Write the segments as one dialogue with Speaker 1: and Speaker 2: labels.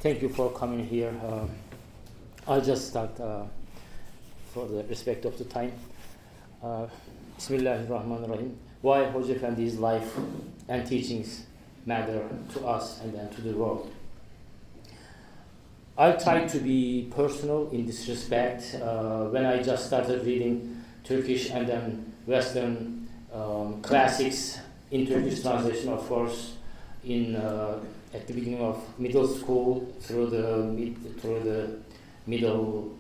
Speaker 1: Thank you for coming here. I'll just start for the respect of the time. Bismillahirrahmanirrahim. Why Hoca Efendi's life and teachings matter to us and then to the world. I try to be personal in this respect. When I just started reading Turkish and then Western classics in Turkish translation, of course, in at the beginning of middle school through the middle,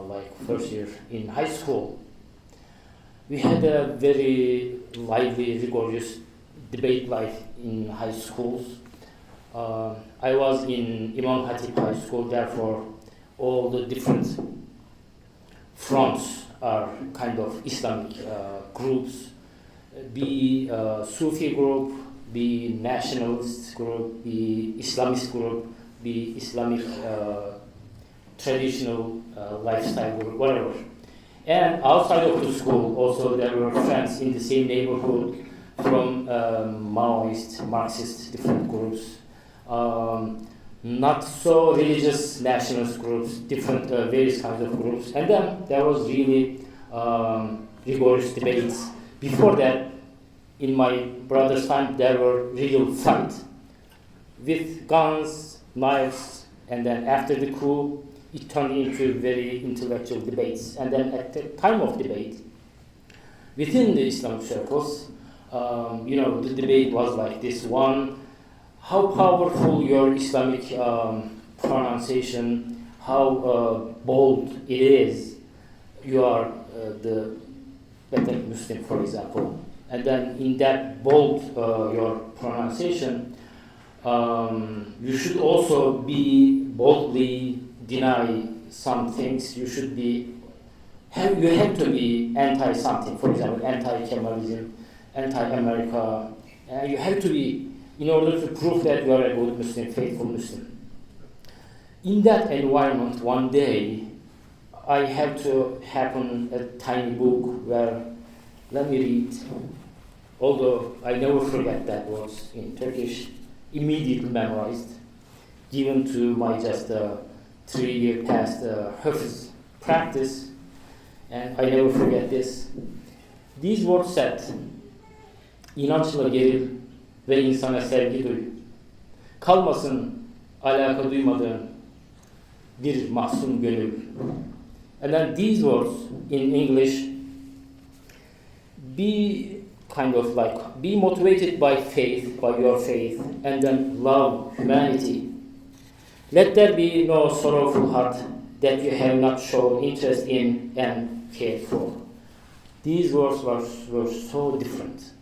Speaker 1: like first year in high school, we had a very lively, rigorous debate life in high schools. I was in Imam Hatip High School, therefore all the different fronts are kind of Islamic groups, be Sufi group, be nationalist group, be Islamist group, be Islamic traditional lifestyle group, whatever. And outside of the school also there were friends in the same neighborhood from Maoist, Marxist, different groups. Not so religious nationalist groups, different various kinds of groups. And then there was really rigorous debates. Before that, in my brother's time, there were real fights with guns, knives, and then after the coup, it turned into very intellectual debates. And then at the time of debate, within the Islamic circles, the debate was like this one: how powerful your Islamic pronunciation, how bold it is. You are the better Muslim, for example. And then in that bold your pronunciation, you should also be boldly deny some things. You should be, you have to be anti-something. For example, anti-Kemalism, anti-America. You have to be, in order to prove that you are a good Muslim, faithful Muslim. In that environment, one day, I had to happen a tiny book where, let me read, although I never forget that words in Turkish, immediately memorized, given to my just 3-year past Hafiz practice, and I never forget this. These words said, inançla geril ve insana sevgi duy. Kalmasın alaka duymadığın bir mahzun gönül. And then these words in English, be kind of like, be motivated by faith, by your faith, and then love humanity. Let there be no sorrowful heart that you have not shown interest in and cared for. These words were so different.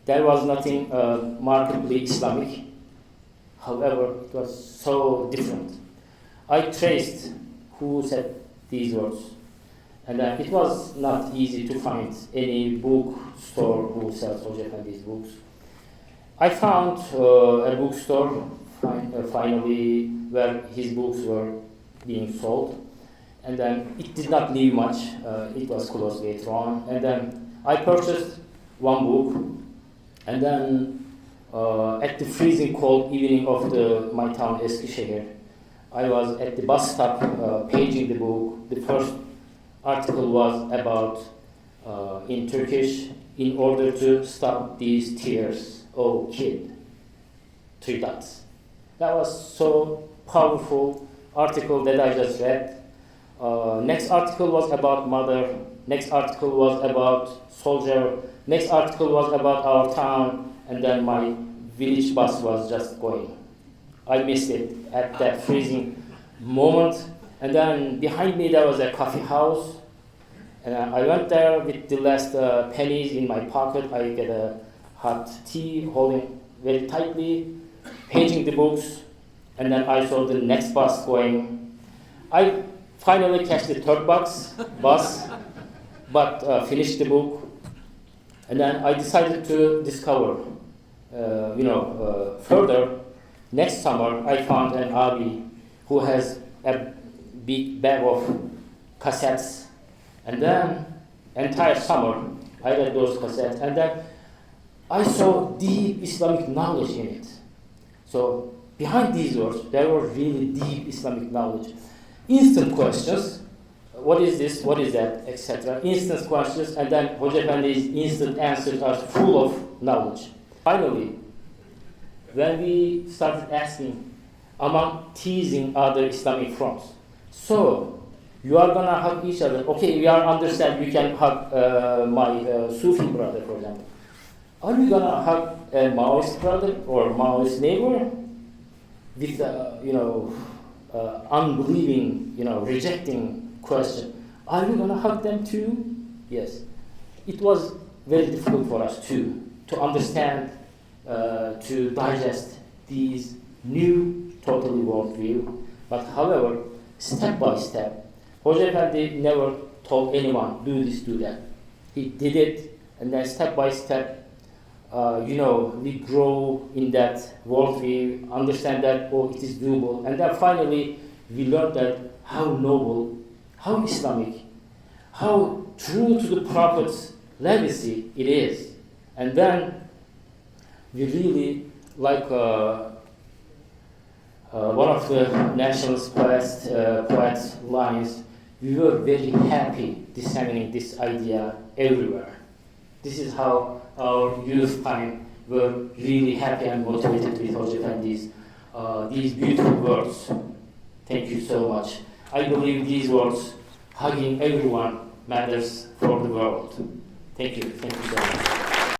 Speaker 1: There was nothing markedly Islamic. However, it was so different. I traced who said these words. And it was not easy to find any bookstore who sells Hoca Efendi's books. I found a bookstore finally where his books were being sold. And then it did not leave much. It was closed later on. And then I purchased one book. And then at the freezing cold evening of my town, Eskişehir, I was at the bus stop paging the book. The first article was about, in Turkish, in order to stop these tears, oh kid, 3 dots. That was so powerful article that I just read. Next article was about mother. Next article was about soldier. Next article was about our town. And then my village bus was just going. I missed it at that freezing moment. And then behind me there was a coffee house. And I went there with the last pennies in my pocket. I get a hot tea, holding very tightly, paging the books. And then I saw the next bus going. I finally catch the third bus, but finished the book. And then I decided to discover, further. Next summer, I found an abi who has a big bag of cassettes. And then, entire summer, I read those cassettes. And then I saw deep Islamic knowledge in it. So behind these words, there were really deep Islamic knowledge. Instant questions, what is this, what is that, etc. Instant questions, and then Hoca Efendi's instant answers are full of knowledge. Finally, when we started asking, among teasing other Islamic fronts, so you are gonna hug each other. Okay, we are understand you can hug my Sufi brother, for example. Are you gonna hug a Maoist brother or Maoist neighbor with unbelieving, rejecting question? Are you gonna hug them too? Yes. It was very difficult for us too to understand, to digest these new totally worldview. But however, step by step, Hoca Efendi never told anyone, do this, do that. He did it, and then step by step, we grow in that worldview, understand that, oh, it is doable. And then finally, we learned that how noble, how Islamic, how true to the Prophet's legacy it is. And then we really, like one of the nationalist poets' lines, we were very happy disseminating this idea everywhere. This is how our youth time were really happy and motivated with Hoca Efendi's these beautiful words. Thank you so much. I believe these words, hugging everyone, matters for the world. Thank you so much.